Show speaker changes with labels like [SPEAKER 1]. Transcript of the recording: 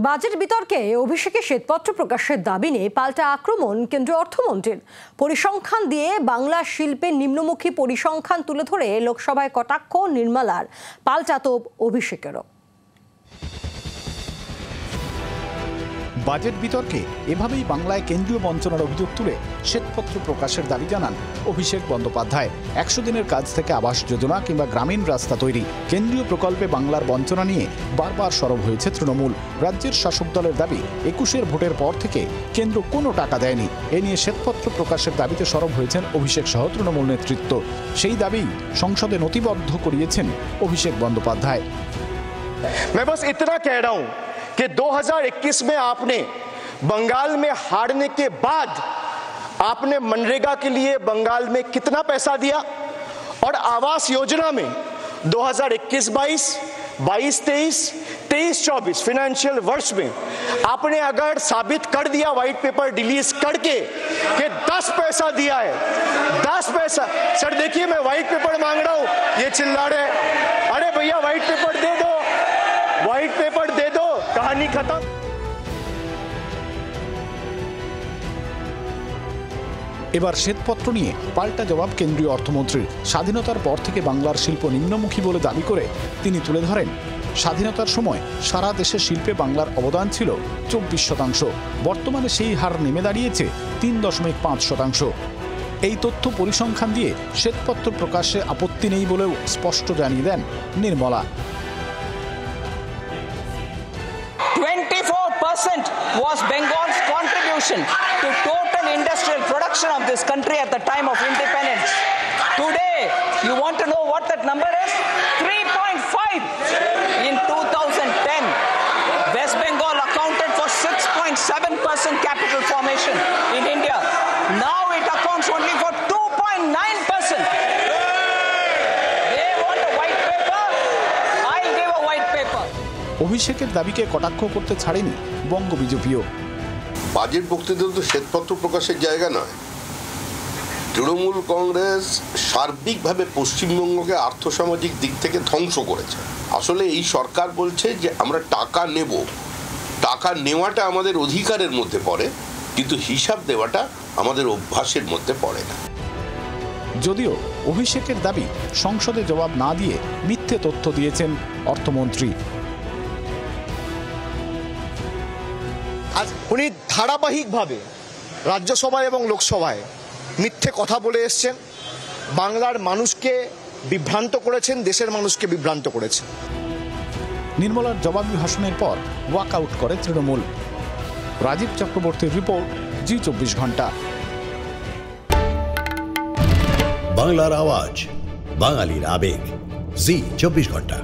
[SPEAKER 1] Budget বিতর্কে অভিষেকে শ্বেতপত্র প্রকাশের দাবি নিয়ে পাল্টা আক্রমণ কেন্দ্রীয় অর্থমন্ত্রীর। পরিসংখ্যান দিয়ে বাংলা শিল্পের নিম্নমুখী পরিসংখ্যান তুলে ধরে লোকসভায় কটাক্ষ নির্মলার, পাল্টা তোপ অভিষেকেরও।
[SPEAKER 2] বাজেট বিতর্কে এভাবেই বাংলায় কেন্দ্রীয় বঞ্চনার অভিযোগ তুলে শ্বেতপত্র প্রকাশের দাবি জানান অভিষেক বন্দ্যোপাধ্যায়। 100 দিনের কাজ থেকে আবাস যোজনা কিংবা গ্রামীণ রাস্তা তৈরি, কেন্দ্রীয় প্রকল্পে বাংলার বঞ্চনা নিয়ে বারবার সরব হয়েছে তৃণমূল। রাজ্যের শাসক দলের দাবি 21-এর ভোটের পর থেকে কেন্দ্র কোনো টাকা দেয়নি। এ নিয়ে শ্বেতপত্র প্রকাশের দাবিতে সরব হয়েছেন অভিষেক সহ তৃণমূল নেতৃত্ব। সেই দাবি সংসদে নথিবদ্ধ করিয়েছেন অভিষেক বন্দ্যোপাধ্যায়।
[SPEAKER 3] मैं बस इतना कह रहा हूं कि 2021 में आपने बंगाल में हारने के बाद आपने मनरेगा के लिए बंगाल में कितना पैसा दिया, और आवास योजना में 2021-22, 22-23, 23-24 फाइनेंशियल वर्ष में आपने अगर साबित कर दिया व्हाइट पेपर रिलीज करके कि 10 पैसा दिया है, 10 पैसा। सर देखिए, मैं व्हाइट पेपर मांग रहा हूं, ये चिल्ला रहे हैं। अरे भैया व्हाइट पेपर दे दो, व्हाइट पेपर दे दो, कहानी खत्म।
[SPEAKER 2] এবার শ্বেতপত্র নিয়ে পাল্টা জবাব কেন্দ্রীয় অর্থমন্ত্রীর। স্বাধীনতার পর থেকে বাংলার শিল্প নিম্নমুখী বলে দাবি করে তিনি তুলে ধরেন, স্বাধীনতার সময় সারা দেশের শিল্পে বাংলার অবদান ছিল 24%, বর্তমানে সেই হার নেমে দাঁড়িয়েছে 3.5%। এই তথ্য পরিসংখ্যান দিয়ে শ্বেতপত্র প্রকাশে আপত্তি নেই বলেও স্পষ্ট জানিয়ে দেন Nirmala.
[SPEAKER 4] 24% was Bengal's contribution to total industrial production of this country at the time of independence. Today, you want to know what that number is? 3.5. In 2010, West Bengal accounted for 6.7% capital formation in India. Now it accounts only for 2.9%. They want a white paper, I'll give a white paper.
[SPEAKER 2] অভিষেকের দাবিকে কটাক্ষ করতে ছাড়েনি বঙ্গ বিজেপিও।
[SPEAKER 5] Budget বক্তৃতা তো শ্বেতপত্র প্রকাশের জায়গা নয়। তৃণমূল কংগ্রেস সার্বিকভাবে পশ্চিমবঙ্গকে আর্থসামাজিক দিক থেকে ধ্বংস করেছে। আসলে এই সরকার বলছে যে আমরা টাকা নেব, টাকা নেওয়াটা আমাদের অধিকারের মধ্যে পড়ে, কিন্তু হিসাব দেওয়াটা আমাদের অভ্যাসের মধ্যে পড়ে না।
[SPEAKER 2] যদিও অভিষেকের দাবি সংসদে জবাব না দিয়ে মিথ্যে তথ্য দিয়েছেন অর্থমন্ত্রী।
[SPEAKER 3] আজ উনি ধারাবাহিকভাবে রাজ্যসভায় এবং লোকসভায় মিথ্যে কথা বলে এসছেন, বাংলার মানুষকে বিভ্রান্ত করেছেন, দেশের মানুষকে বিভ্রান্ত করেছেন।
[SPEAKER 2] নির্মলার জবাবি ভাষণের পর ওয়াকআউট করে তৃণমূল। রাজীব চক্রবর্তীর রিপোর্ট, জি 24 ঘন্টা।
[SPEAKER 6] বাংলার আওয়াজ, বাঙালির আবেগ, জি 24 ঘন্টা।